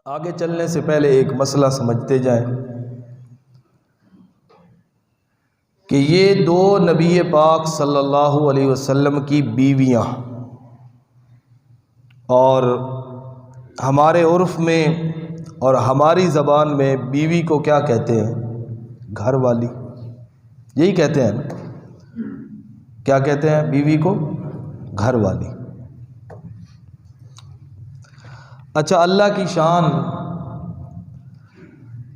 آگے چلنے سے پہلے ایک مسئلہ سمجھتے جائیں کہ یہ دو نبی پاک صلی اللہ علیہ وسلم کی بیویاں، اور ہمارے عرف میں اور ہماری زبان میں بیوی کو کیا کہتے ہیں؟ گھر والی، یہی کہتے ہیں نا؟ کیا کہتے ہیں بیوی کو؟ گھر والی۔ اچھا، اللہ کی شان،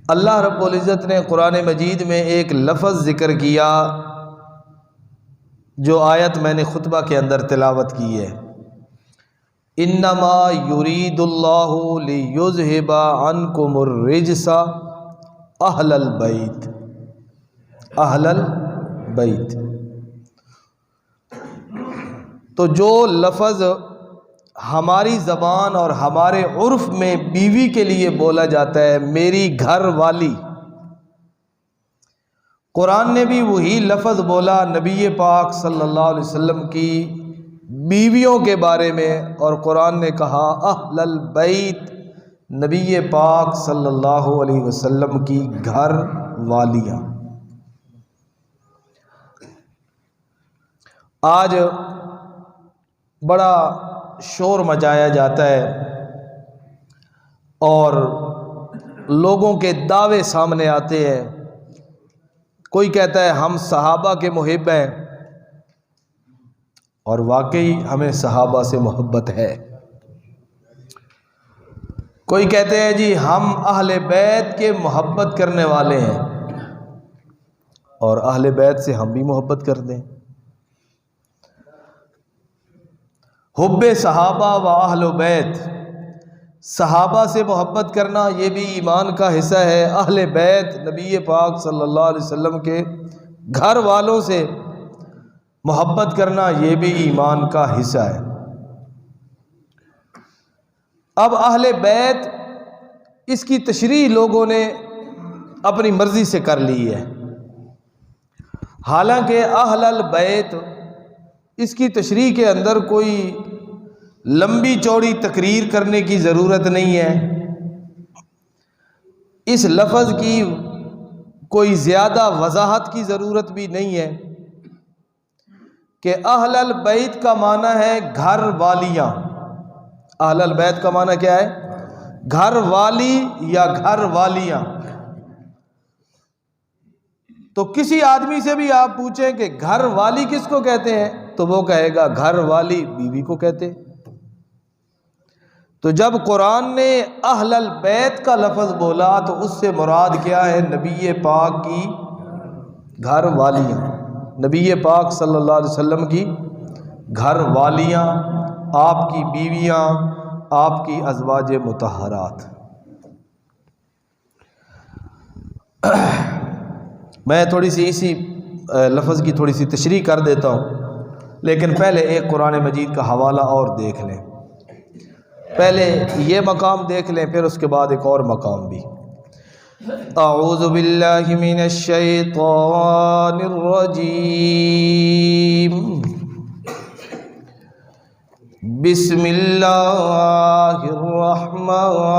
اللہ رب العزت نے قرآن مجید میں ایک لفظ ذکر کیا جو آیت میں نے خطبہ کے اندر تلاوت کی ہے، انما یرید اللہ لیذھب عنکم الرجس اہل البیت، اہل البیت۔ تو جو لفظ ہماری زبان اور ہمارے عرف میں بیوی کے لیے بولا جاتا ہے، میری گھر والی، قرآن نے بھی وہی لفظ بولا نبی پاک صلی اللہ علیہ وسلم کی بیویوں کے بارے میں، اور قرآن نے کہا اہل البیت، نبی پاک صلی اللہ علیہ وسلم کی گھر والیاں۔ آج بڑا شور مچایا جاتا ہے اور لوگوں کے دعوے سامنے آتے ہیں، کوئی کہتا ہے ہم صحابہ کے محب ہیں، اور واقعی ہمیں صحابہ سے محبت ہے۔ کوئی کہتے ہیں جی ہم اہل بیت کے محبت کرنے والے ہیں، اور اہل بیت سے ہم بھی محبت کرتے ہیں۔ حب صحابہ و اہل بیت، صحابہ سے محبت کرنا یہ بھی ایمان کا حصہ ہے، اہل بیت نبی پاک صلی اللہ علیہ وسلم کے گھر والوں سے محبت کرنا یہ بھی ایمان کا حصہ ہے۔ اب اہل بیت، اس کی تشریح لوگوں نے اپنی مرضی سے کر لی ہے، حالانکہ اہل البیت اس کی تشریح کے اندر کوئی لمبی چوڑی تقریر کرنے کی ضرورت نہیں ہے، اس لفظ کی کوئی زیادہ وضاحت کی ضرورت بھی نہیں ہے کہ اہل البیت کا معنی ہے گھر والیاں۔ اہل البیت کا معنی کیا ہے؟ گھر والی یا گھر والیاں۔ تو کسی آدمی سے بھی آپ پوچھیں کہ گھر والی کس کو کہتے ہیں تو وہ کہے گا گھر والی بیوی کو کہتے ہیں۔ تو جب قرآن نے اہل البیت کا لفظ بولا تو اس سے مراد کیا ہے؟ نبی پاک کی گھر والیاں، نبی پاک صلی اللہ علیہ وسلم کی گھر والیاں، آپ کی بیویاں، آپ کی ازواج مطہرات۔ میں تھوڑی سی اسی لفظ کی تھوڑی سی تشریح کر دیتا ہوں، لیکن پہلے ایک قرآن مجید کا حوالہ اور دیکھ لیں۔ پہلے یہ مقام دیکھ لیں، پھر اس کے بعد ایک اور مقام بھی۔ اعوذ باللہ من الشیطان الرجیم، بسم اللہ الرحمن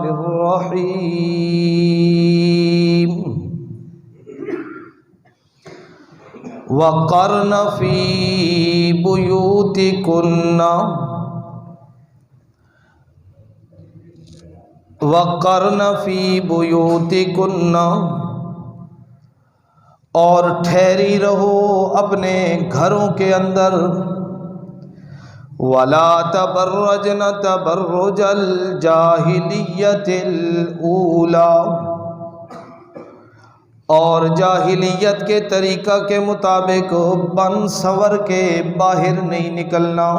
الرحیم، وقرن فی بیوتکن، وقرن فی بیوتکن، اور ٹھہری رہو اپنے گھروں کے اندر، ولا تبرجن تبرج الجاہلیت الاولی، اور جاہلیت کے طریقہ کے مطابق بن سنور کے باہر نہیں نکلنا،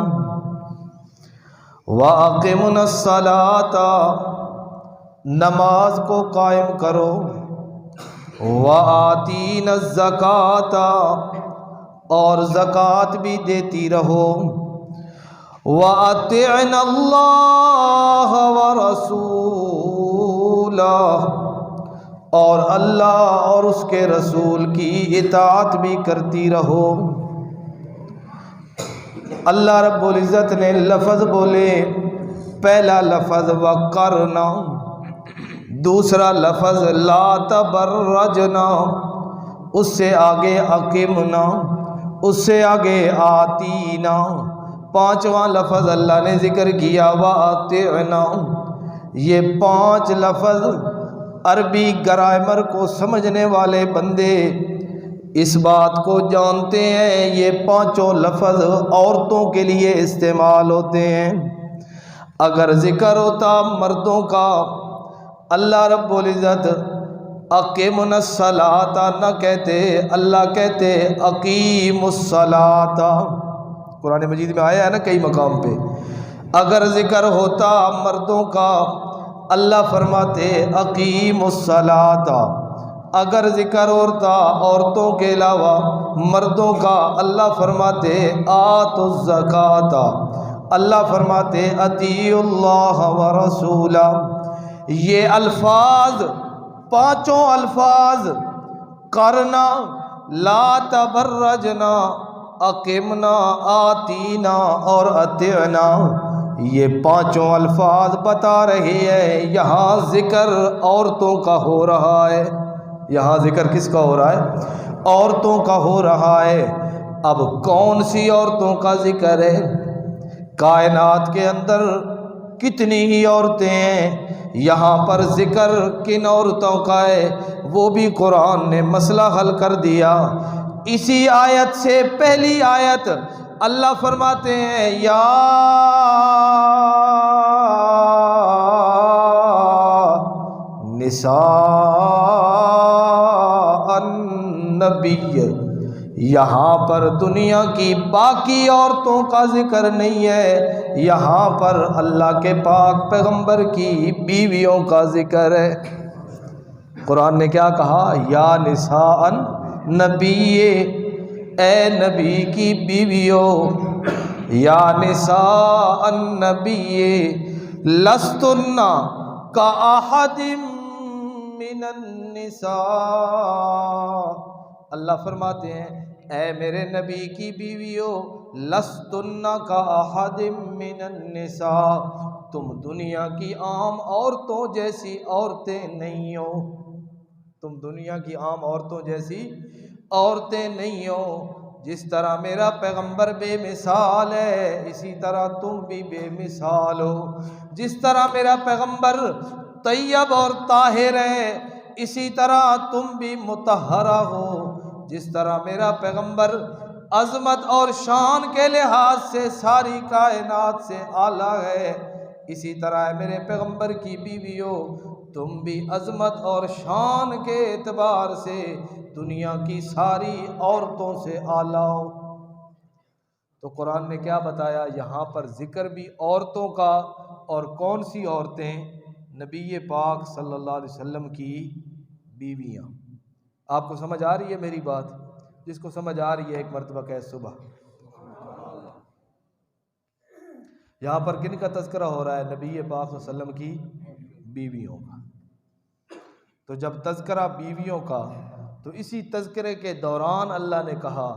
وَأَقِمْنَا الصَّلَاةَ، نماز کو قائم کرو، وَآتِينَا الزَّكَاةَ، اور زکوٰۃ بھی دیتی رہو، وَأَطِعْنَا اللَّهَ وَرَسُولَهُ، اور اللہ اور اس کے رسول کی اطاعت بھی کرتی رہو۔ اللہ رب العزت نے لفظ بولے، پہلا لفظ وقرنا، دوسرا لفظ لا تبرجنا، اس سے آگے اقمنا، اس سے آگے آتینا، پانچواں لفظ اللہ نے ذکر کیا وَأَطِعْنَا۔ یہ 5 لفظ عربی گرامر کو سمجھنے والے بندے اس بات کو جانتے ہیں، یہ 5 لفظ عورتوں کے لیے استعمال ہوتے ہیں۔ اگر ذکر ہوتا مردوں کا، اللہ رب العزت اقیمنا الصلاۃ نہ کہتے، اللہ کہتے اقیم الصلاۃ۔ قرآن مجید میں آیا ہے نا کئی مقام پہ، اگر ذکر ہوتا مردوں کا اللہ فرماتے اقیم الصلاۃ، اگر ذکر ہوتا عورتوں کے علاوہ مردوں کا اللہ فرماتے آتوا الزکات، اللہ فرماتے اطیعوا اللہ ورسولہ۔ یہ الفاظ 5 الفاظ کرنا، لا تبرجنا، اقمنا، آتینا اور اطعنا، یہ 5 الفاظ بتا رہے ہیں یہاں ذکر عورتوں کا ہو رہا ہے۔ یہاں ذکر کس کا ہو رہا ہے؟ عورتوں کا ہو رہا ہے۔ اب کون سی عورتوں کا ذکر ہے؟ کائنات کے اندر کتنی ہی عورتیں ہیں، یہاں پر ذکر کن عورتوں کا ہے وہ بھی قرآن نے مسئلہ حل کر دیا۔ اسی آیت سے پہلی آیت اللہ فرماتے ہیں یا نساء النبی، یہاں پر دنیا کی باقی عورتوں کا ذکر نہیں ہے، یہاں پر اللہ کے پاک پیغمبر کی بیویوں کا ذکر ہے۔ قرآن نے کیا کہا؟ یا نساء النبی، اے نبی کی بیویوں، یا نساء النبی لستن کاحد من النساء، اللہ فرماتے ہیں اے میرے نبی کی بیویوں، لستن کاحد من النساء، تم دنیا کی عام عورتوں جیسی عورتیں نہیں ہو، تم دنیا کی عام عورتوں جیسی عورتیں نہیں ہو۔ جس طرح میرا پیغمبر بے مثال ہے اسی طرح تم بھی بے مثال ہو، جس طرح میرا پیغمبر طیب اور طاہر ہے اسی طرح تم بھی مطہرہ ہو، جس طرح میرا پیغمبر عظمت اور شان کے لحاظ سے ساری کائنات سے اعلیٰ ہے، اسی طرح میرے پیغمبر کی بیویوں تم بھی عظمت اور شان کے اعتبار سے دنیا کی ساری عورتوں سے اعلیٰ ہو۔ تو قرآن نے کیا بتایا؟ یہاں پر ذکر بھی عورتوں کا، اور کون سی عورتیں؟ نبی پاک صلی اللہ علیہ وسلم کی بیویاں۔ آپ کو سمجھ آ رہی ہے میری بات؟ جس کو سمجھ آ رہی ہے ایک مرتبہ کہے صبح۔ یہاں پر کن کا تذکرہ ہو رہا ہے؟ نبی پاک صلی اللہ علیہ وسلم کی بیویوں کا۔ تو جب تذکرہ بیویوں کا، تو اسی تذکرے کے دوران اللہ نے کہا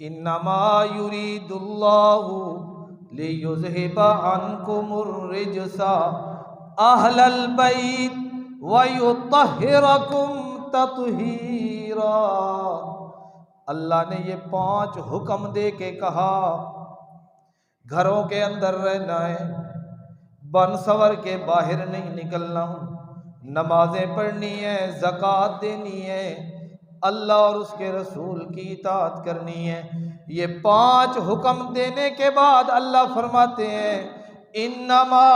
انما یرید اللہ لیذھب عنکم الرجس اہل البیت ویطہرکم تطہیرا۔ اللہ نے یہ 5 حکم دے کے کہا گھروں کے اندر رہنا ہے، بن سور کے باہر نہیں نکلنا، نمازیں پڑھنی ہے، زکوٰۃ دینی ہے، اللہ اور اس کے رسول کی اطاعت کرنی ہے۔ یہ 5 حکم دینے کے بعد اللہ فرماتے ہیں انما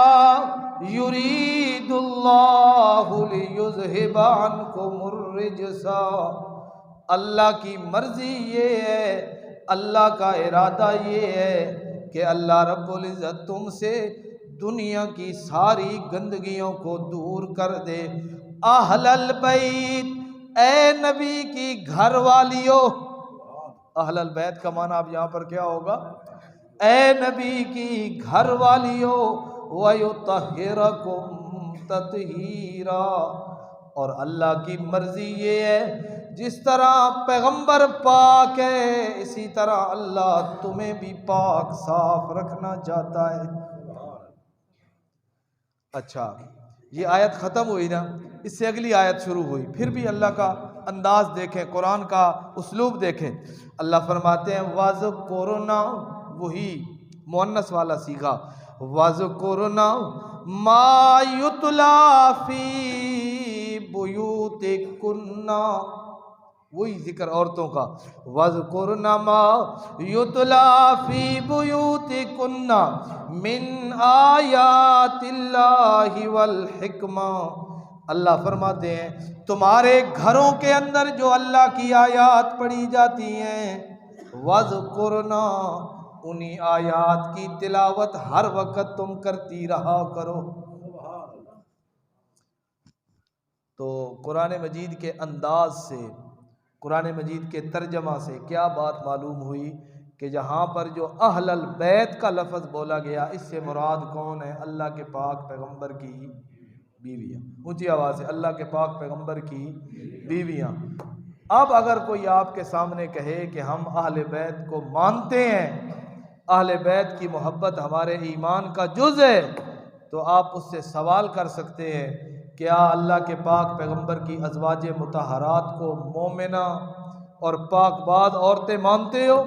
یرید اللہ لیذھب عنکم الرجس، اللہ کی مرضی یہ ہے، اللہ کا ارادہ یہ ہے کہ اللہ رب العزت تم سے دنیا کی ساری گندگیوں کو دور کر دے۔ اہل البیت، اے نبی کی گھر والیوں، اہل البیت کا معنی اب یہاں پر کیا ہوگا؟ اے نبی کی گھر والیوں، وَيُطَهِّرَكُمْ تَطْهِيرًا، اور اللہ کی مرضی یہ ہے جس طرح پیغمبر پاک ہے اسی طرح اللہ تمہیں بھی پاک صاف رکھنا چاہتا ہے۔ اچھا یہ آیت ختم ہوئی نا، اس سے اگلی آیت شروع ہوئی، پھر بھی اللہ کا انداز دیکھیں، قرآن کا اسلوب دیکھیں۔ اللہ فرماتے ہیں وَذْكُرْنَا، وہی مؤنث والا صیغہ، وَذْكُرْنَا مَا يُتْلَى فِي بُيُوتِكُنَّ، وہی ذکر عورتوں کا، وَذْكُرْنَ مَا يُتْلَى فِي بُيُوتِكُنَّ مِنْ آیَاتِ اللَّهِ وَالْحِکْمَةِ، اللہ فرماتے ہیں تمہارے گھروں کے اندر جو اللہ کی آیات پڑھی جاتی ہیں، وَذْكُرْنَ، انہی آیات کی تلاوت ہر وقت تم کرتی رہا کرو۔ تو قرآن مجید کے انداز سے، قرآن مجید کے ترجمہ سے کیا بات معلوم ہوئی کہ جہاں پر جو اہل البیت کا لفظ بولا گیا اس سے مراد کون ہے؟ اللہ کے پاک پیغمبر کی بیویاں، اونچی آواز سے، اللہ کے پاک پیغمبر کی بیویاں۔ اب اگر کوئی آپ کے سامنے کہے کہ ہم اہل بیت کو مانتے ہیں، اہل بیت کی محبت ہمارے ایمان کا جز ہے، تو آپ اس سے سوال کر سکتے ہیں کیا اللہ کے پاک پیغمبر کی ازواج مطہرات کو مومنہ اور پاک باز عورتیں مانتے ہو؟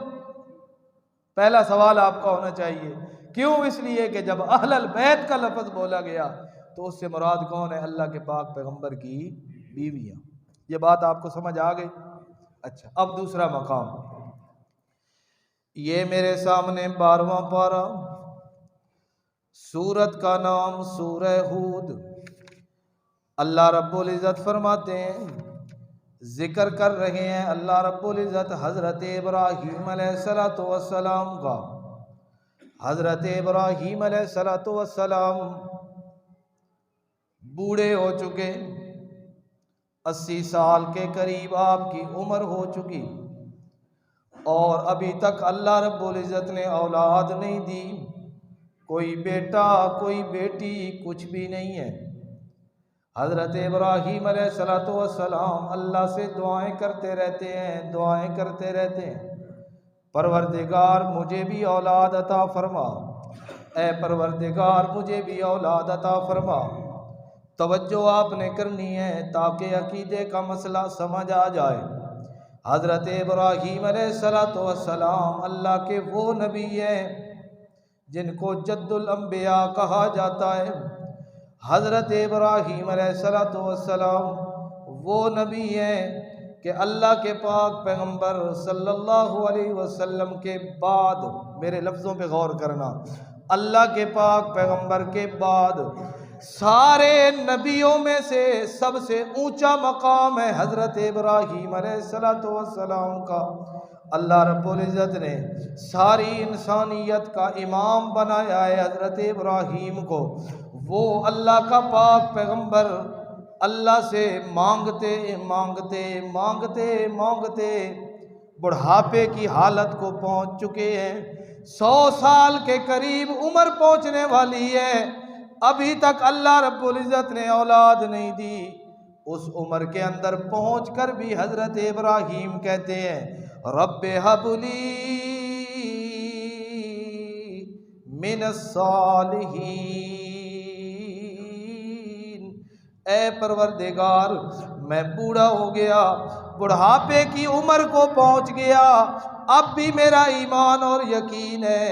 پہلا سوال آپ کا ہونا چاہیے۔ کیوں؟ اس لیے کہ جب اہل البیت کا لفظ بولا گیا تو اس سے مراد کون ہے؟ اللہ کے پاک پیغمبر کی بیویاں۔ یہ بات آپ کو سمجھ آ گئی؟ اچھا اب دوسرا مقام، یہ میرے سامنے 12واں پارہ، سورت کا نام سورہ ہود۔ اللہ رب العزت فرماتے ہیں، ذکر کر رہے ہیں اللہ رب العزت حضرت ابراہیم علیہ السلام کا۔ حضرت ابراہیم علیہ السلام بوڑھے ہو چکے، 80 سال کے قریب آپ کی عمر ہو چکی، اور ابھی تک اللہ رب العزت نے اولاد نہیں دی، کوئی بیٹا کوئی بیٹی کچھ بھی نہیں ہے۔ حضرت ابراہیم علیہ السلام اللہ سے دعائیں کرتے رہتے ہیں، دعائیں کرتے رہتے ہیں، پروردگار مجھے بھی اولاد عطا فرما، اے پروردگار مجھے بھی اولاد عطا فرما۔ توجہ آپ نے کرنی ہے تاکہ عقیدے کا مسئلہ سمجھ آ جائے۔ حضرت ابراہیم علیہ السلام اللہ کے وہ نبی ہیں جن کو جد الانبیاء کہا جاتا ہے۔ حضرت ابراہیم علیہ السلام وہ نبی ہیں کہ اللہ کے پاک پیغمبر صلی اللہ علیہ وسلم کے بعد، میرے لفظوں پہ غور کرنا، اللہ کے پاک پیغمبر کے بعد سارے نبیوں میں سے سب سے اونچا مقام ہے حضرت ابراہیم علیہ السلام کا۔ اللہ رب العزت نے ساری انسانیت کا امام بنایا ہے حضرت ابراہیم کو۔ وہ اللہ کا پاک پیغمبر اللہ سے مانگتے مانگتے مانگتے مانگتے بڑھاپے کی حالت کو پہنچ چکے ہیں، 100 سال کے قریب عمر پہنچنے والی ہے، ابھی تک اللہ رب العزت نے اولاد نہیں دی۔ اس عمر کے اندر پہنچ کر بھی حضرت ابراہیم کہتے ہیں رب ہب لی من الصالحین، اے پروردگار میں بوڑھا ہو گیا، بڑھاپے کی عمر کو پہنچ گیا، اب بھی میرا ایمان اور یقین ہے،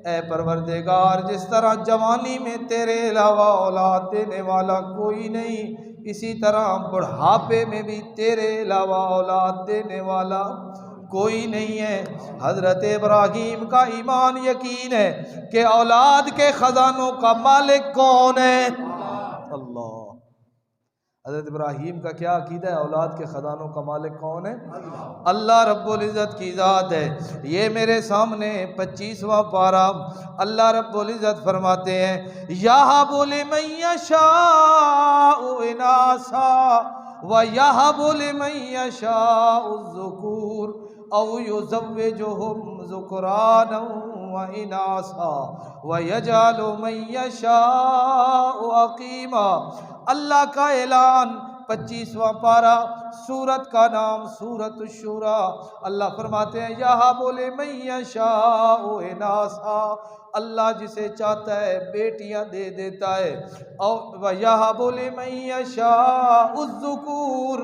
اے پروردگار جس طرح جوانی میں تیرے علاوہ اولاد دینے والا کوئی نہیں، اسی طرح بڑھاپے میں بھی تیرے علاوہ اولاد دینے والا کوئی نہیں ہے۔ حضرت ابراہیم کا ایمان یقین ہے کہ اولاد کے خزانوں کا مالک کون ہے؟ اللہ۔ حضرت ابراہیم کا کیا عقیدہ ہے؟ اولاد کے خزانوں کا مالک کون ہے؟ اللہ رب العزت کی ذات ہے۔ یہ میرے سامنے 25واں پارہ، اللہ رب العزت فرماتے ہیں یَهَبُ لِمَن يَشَاءُ إِنَاثًا وَيَهَبُ لِمَن يَشَاءُ الذُّكُورَ أَوْ يُزَوِّجُهُمْ ذُكْرَانًا وَإِنَاثًا وَيَجْعَلُ مَن يَشَاءُ عَقِيمًا۔ اللہ کا اعلان 25واں پارہ سورت کا نام سورت الشورى۔ اللہ فرماتے ہیں یہب لمن یشاء اناثا، اللہ جسے چاہتا ہے بیٹیاں دے دیتا ہے، اور یہب لمن یشاء الذکور،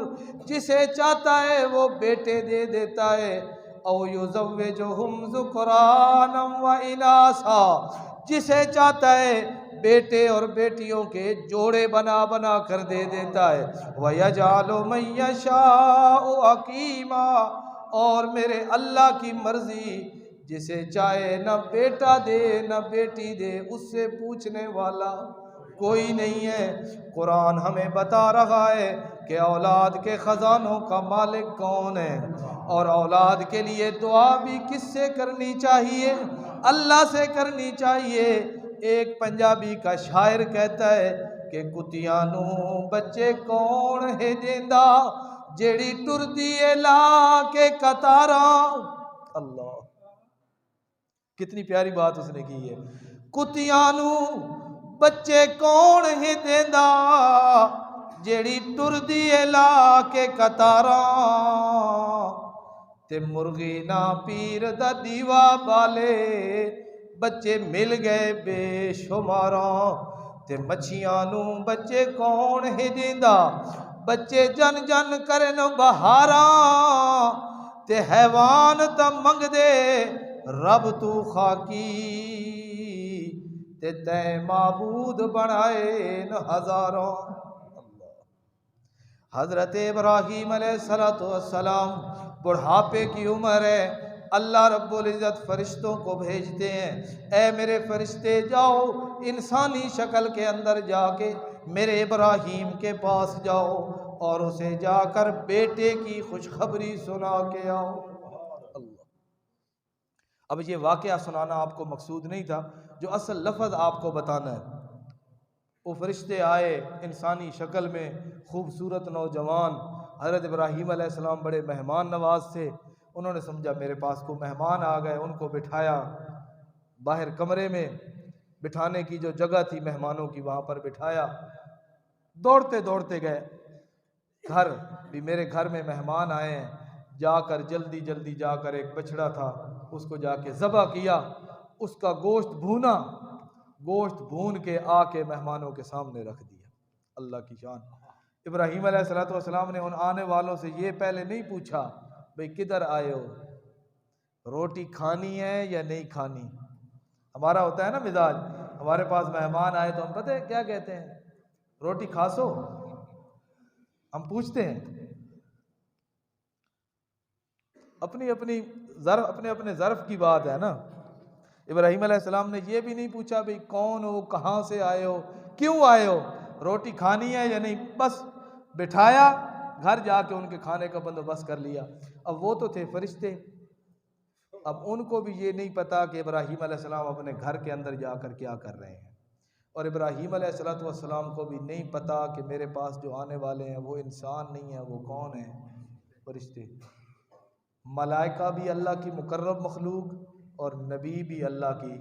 جسے چاہتا ہے وہ بیٹے دے دیتا ہے، او یزوجہم ذکرانا و اناثا، جسے چاہتا ہے بیٹے اور بیٹیوں کے جوڑے بنا بنا کر دے دیتا ہے، وَيَجْعَلُ مَن يَشَاءُ عَقِيمًا، اور میرے اللہ کی مرضی جسے چاہے نہ بیٹا دے نہ بیٹی دے، اس سے پوچھنے والا کوئی نہیں ہے۔ قرآن ہمیں بتا رہا ہے کہ اولاد کے خزانوں کا مالک کون ہے، اور اولاد کے لیے دعا بھی کس سے کرنی چاہیے؟ اللہ سے کرنی چاہیے۔ ایک پنجابی کا شاعر کہتا ہے کہ کتیاں نو بچے کون ہے دیندا، جیڑی ٹردی ہے لا کے قطاراں۔ اللہ، کتنی پیاری بات اس نے کی ہے۔ کتیاں نو بچے کون ہے دیندا، جیڑی ٹردی ہے لا کے قطاراں، تے مرغی نہ پیر دا دیوا بالے، بچے مل گئے بے شماراں، تے مچھیاں نو بچے کون ہے دیندا، بچے جن جن کرن بہاراں، تے حیوان تا منگ دے رب تو خاکی، تے تے معبود بنائے ن ہزاراں۔ حضرت ابراہیم علیہ السلام بڑھاپے کی عمر ہے، اللہ رب العزت فرشتوں کو بھیجتے ہیں، اے میرے فرشتے جاؤ انسانی شکل کے اندر جا کے میرے ابراہیم کے پاس جاؤ اور اسے جا کر بیٹے کی خوشخبری سنا کے آؤ۔ اللہ، اب یہ واقعہ سنانا آپ کو مقصود نہیں تھا، جو اصل لفظ آپ کو بتانا ہے۔ وہ فرشتے آئے انسانی شکل میں، خوبصورت نوجوان، حضرت ابراہیم علیہ السلام بڑے مہمان نواز تھے، انہوں نے سمجھا میرے پاس کو مہمان آ گئے، ان کو بٹھایا باہر کمرے میں، بٹھانے کی جو جگہ تھی مہمانوں کی وہاں پر بٹھایا، دوڑتے دوڑتے گئے گھر، بھی میرے گھر میں مہمان آئے ہیں، جا کر جلدی جلدی جا کر ایک بچڑا تھا اس کو جا کے ذبح کیا، اس کا گوشت بھونا، گوشت بھون کے آ کے مہمانوں کے سامنے رکھ دیا۔ اللہ کی شان۔ ابراہیم علیہ السلام نے ان آنے والوں سے یہ پہلے نہیں پوچھا بھئی کدھر آئے ہو، روٹی کھانی ہے یا نہیں کھانی۔ ہمارا ہوتا ہے نا مزاج، ہمارے پاس مہمان آئے تو ہم پتہ ہے کیا کہتے ہیں، روٹی کھاسو، ہم پوچھتے ہیں۔ اپنی اپنی ظرف، اپنے اپنے ظرف کی بات ہے نا۔ ابراہیم علیہ السلام نے یہ بھی نہیں پوچھا بھئی کون ہو، کہاں سے آئے ہو، کیوں آئے ہو، روٹی کھانی ہے یا نہیں، بس بٹھایا، گھر جا کے ان کے کھانے کا بندوبست کر لیا۔ اب وہ تو تھے فرشتے، اب ان کو بھی یہ نہیں پتا کہ ابراہیم علیہ السلام اپنے گھر کے اندر جا کر کیا کر رہے ہیں، اور ابراہیم علیہ السلام کو بھی نہیں پتا کہ میرے پاس جو آنے والے ہیں وہ انسان نہیں ہیں، وہ کون ہیں، فرشتے۔ ملائکہ بھی اللہ کی مقرب مخلوق اور نبی بھی اللہ کی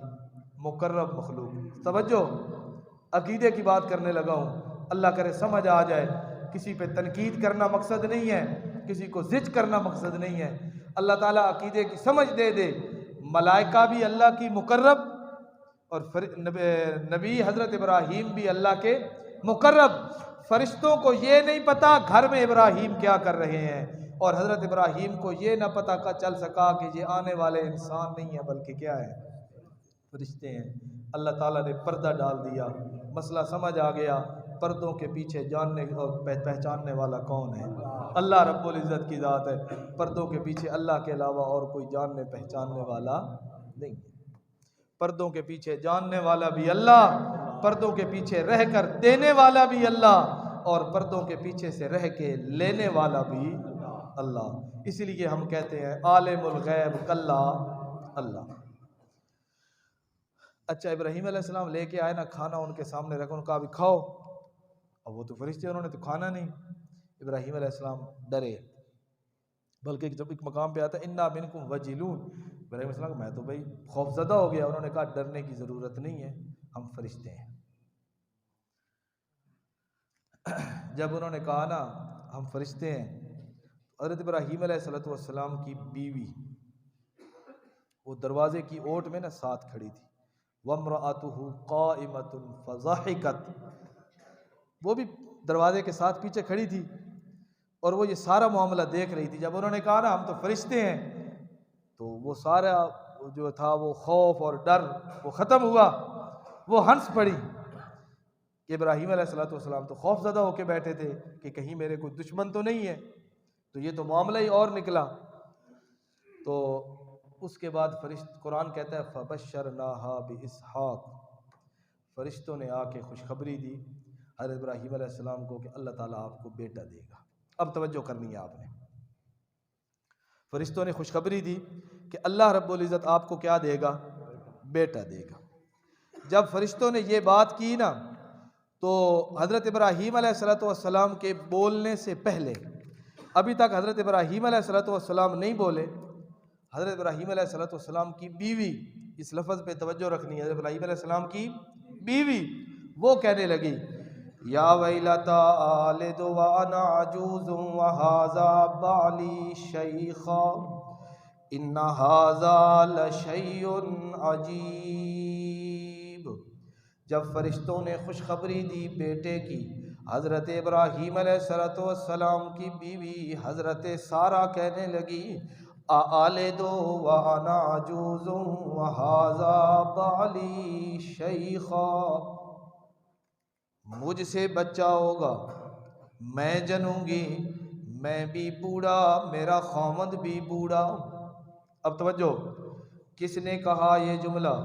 مقرب مخلوق۔ توجہ، عقیدے کی بات کرنے لگا ہوں، اللہ کرے سمجھ آ جائے، کسی پہ تنقید کرنا مقصد نہیں ہے، کسی کو زج کرنا مقصد نہیں ہے، اللہ تعالیٰ عقیدے کی سمجھ دے دے۔ ملائکہ بھی اللہ کی مقرب اور نبی حضرت ابراہیم بھی اللہ کے مقرب۔ فرشتوں کو یہ نہیں پتا گھر میں ابراہیم کیا کر رہے ہیں، اور حضرت ابراہیم کو یہ نہ پتا کا چل سکا کہ یہ آنے والے انسان نہیں ہیں بلکہ کیا ہے، فرشتے ہیں۔ اللہ تعالیٰ نے پردہ ڈال دیا، مسئلہ سمجھ آ گیا، پردوں کے پیچھے جاننے اور پہچاننے والا کون ہے؟ اللہ رب العزت کی ذات ہے، پردوں کے پیچھے اللہ کے علاوہ اور کوئی جاننے پہچاننے والا نہیں ہے۔ پردوں کے پیچھے جاننے والا بھی اللہ، پردوں کے پیچھے رہ کر دینے والا بھی اللہ، اور پردوں کے پیچھے سے رہ کے لینے والا بھی اللہ۔ اسی لیے ہم کہتے ہیں عالم الغیب کلا اللہ۔ اچھا، ابراہیم علیہ السلام لے کے آئے نا کھانا، ان کے سامنے رکھا، ان کا بھی کھاؤ، اب وہ تو فرشتے، انہوں نے تو کھانا نہیں۔ ابراہیم علیہ السلام ڈرے، بلکہ جب ایک مقام پہ آتا ہے انا منکم وجلون، ابراہیم علیہ السلام میں تو بھائی خوف زدہ ہو گیا، انہوں نے کہا ڈرنے کی ضرورت نہیں ہے، ہم فرشتے ہیں۔ جب انہوں نے کہا نا ہم فرشتے ہیں، حضرت ابراہیم علیہ السلام کی بیوی وہ دروازے کی اوٹ میں ساتھ کھڑی تھی، وامرأتہ قائمۃ فضحکت، وہ بھی دروازے کے ساتھ پیچھے کھڑی تھی اور وہ یہ سارا معاملہ دیکھ رہی تھی۔ جب انہوں نے کہا نا ہم تو فرشتے ہیں، تو وہ سارا جو تھا وہ خوف اور ڈر وہ ختم ہوا، وہ ہنس پڑی کہ ابراہیم علیہ السلام تو خوف زدہ ہو کے بیٹھے تھے کہ کہیں میرے کوئی دشمن تو نہیں ہے، تو یہ تو معاملہ ہی اور نکلا۔ تو اس کے بعد قرآن کہتا ہے فَبَشَّرْنَاهَا بِإِسْحَاقَ، فرشتوں نے آ کے خوشخبری دی حضرت ابراہیم علیہ السلام کو کہ اللہ تعالیٰ آپ کو بیٹا دے گا۔ اب توجہ کرنی ہے آپ نے، فرشتوں نے خوشخبری دی کہ اللہ رب العزت آپ کو کیا دے گا؟ بیٹا دے گا۔ جب فرشتوں نے یہ بات کی نا تو حضرت ابراہیم علیہ السلام کے بولنے سے پہلے، ابھی تک حضرت ابراہیم علیہ السلام نہیں بولے، حضرت ابراہیم علیہ السلام کی بیوی، اس لفظ پہ توجہ رکھنی ہے، حضرت ابراہیم علیہ السلام کی بیوی وہ کہنے لگی یا ویلتا آلد وانا عجوز وہذا بالی شیخا ان ھذا لشیء عجیب۔ جب فرشتوں نے خوشخبری دی بیٹے کی، حضرت ابراہیم علیہ السلام کی بیوی حضرت سارہ کہنے لگی آلد وانا عجوز وھذا بالی شیخا، مجھ سے بچہ ہوگا، میں جنوں گی، میں بھی بوڑھا، میرا خامد بھی بوڑھا۔ اب توجہ، کس نے کہا یہ جملہ؟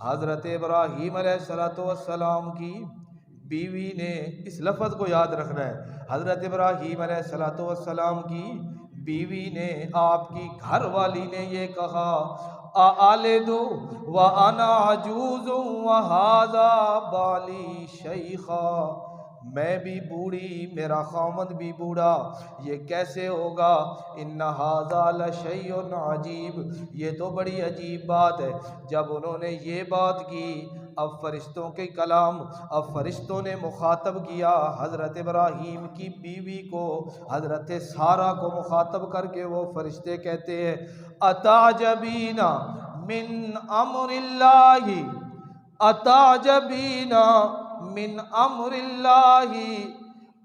حضرت ابراہیم علیہ السلام کی بیوی نے۔ اس لفظ کو یاد رکھنا ہے، حضرت ابراہیم علیہ السلام کی بیوی نے، آپ کی گھر والی نے یہ کہا آلد وانا عجوز وھذا بالی شیخا، میں بھی بوڑھی، میرا خامد بھی بوڑھا، یہ کیسے ہوگا؟ ان ھذا لشیء عجیب، یہ تو بڑی عجیب بات ہے۔ جب انہوں نے یہ بات کی، اب فرشتوں کے کلام، اب فرشتوں نے مخاطب کیا حضرت ابراہیم کی بیوی کو، حضرت سارہ کو مخاطب کر کے وہ فرشتے کہتے ہیں اتعجبین من امر اللہ، اتعجبین من امر اللہ،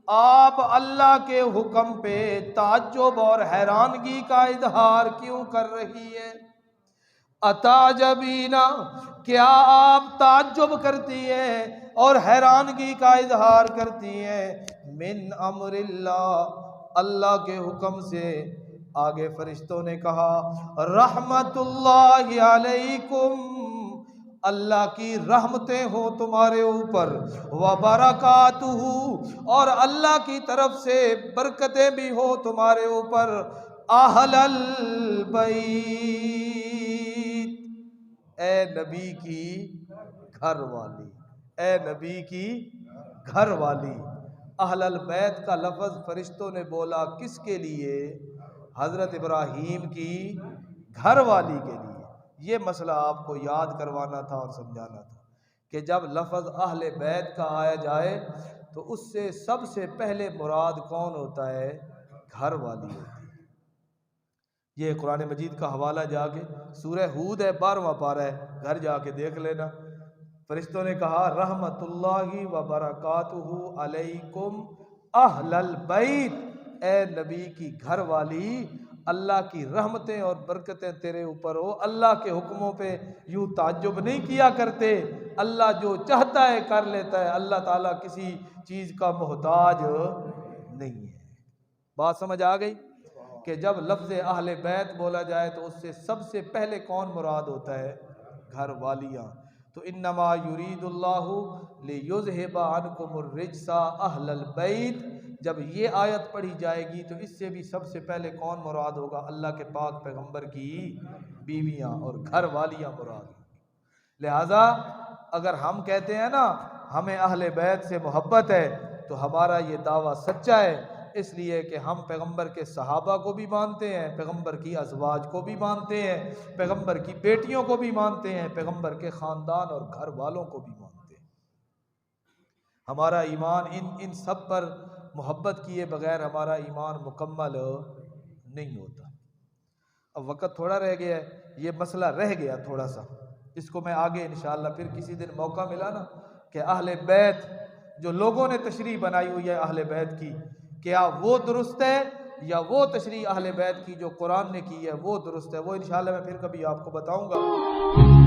آپ اللہ کے حکم پہ تعجب اور حیرانگی کا اظہار کیوں کر رہی ہے؟ اتعجبین، کیا آپ تعجب کرتی ہیں اور حیرانگی کا اظہار کرتی ہیں؟ من امر اللہ، اللہ کے حکم سے۔ آگے فرشتوں نے کہا رحمت اللہ علیکم، اللہ کی رحمتیں ہوں تمہارے اوپر، وبرکاتہ، اور اللہ کی طرف سے برکتیں بھی ہوں تمہارے اوپر، اہل البیت، اے نبی کی گھر والی، اے نبی کی گھر والی۔ اہل البیت کا لفظ فرشتوں نے بولا کس کے لیے؟ حضرت ابراہیم کی گھر والی کے لیے۔ یہ مسئلہ آپ کو یاد کروانا تھا اور سمجھانا تھا کہ جب لفظ اہل بیت کا آیا جائے تو اس سے سب سے پہلے مراد کون ہوتا ہے؟ گھر والی ہوتی ہے۔ یہ قرآن مجید کا حوالہ جا کے سورہ ہود ہے، 12واں پارہ ہے، گھر جا کے دیکھ لینا۔ فرشتوں نے کہا رحمت اللہ وبرکاتہ علیکم اہل البیت، اے نبی کی گھر والی، اللہ کی رحمتیں اور برکتیں تیرے اوپر ہو۔ اللہ کے حکموں پہ یوں تعجب نہیں کیا کرتے، اللہ جو چاہتا ہے کر لیتا ہے، اللہ تعالیٰ کسی چیز کا محتاج نہیں ہے۔ بات سمجھ آ گئی کہ جب لفظ اہل بیت بولا جائے تو اس سے سب سے پہلے کون مراد ہوتا ہے؟ گھر والیاں۔ تو انما یرید اللہ لیذھب عنکم الرجس اہل البیت، جب یہ آیت پڑھی جائے گی تو اس سے بھی سب سے پہلے کون مراد ہوگا؟ اللہ کے پاک پیغمبر کی بیویاں اور گھر والیاں مراد۔ لہذا اگر ہم کہتے ہیں نا ہمیں اہل بیت سے محبت ہے تو ہمارا یہ دعویٰ سچا ہے، اس لیے کہ ہم پیغمبر کے صحابہ کو بھی مانتے ہیں، پیغمبر کی ازواج کو بھی مانتے ہیں، پیغمبر کی بیٹیوں کو بھی مانتے ہیں، پیغمبر کے خاندان اور گھر والوں کو بھی مانتے ہیں۔ ہمارا ایمان ان سب پر محبت کیے بغیر ہمارا ایمان مکمل نہیں ہوتا۔ اب وقت تھوڑا رہ گیا ہے، یہ مسئلہ رہ گیا تھوڑا سا، اس کو میں آگے انشاءاللہ پھر کسی دن موقع ملا نا کہ اہل بیت جو لوگوں نے تشریح بنائی ہوئی ہے اہل بیت کی، کیا وہ درست ہے یا وہ تشریح اہل بیت کی جو قرآن نے کی ہے وہ درست ہے، وہ انشاءاللہ میں پھر کبھی آپ کو بتاؤں گا۔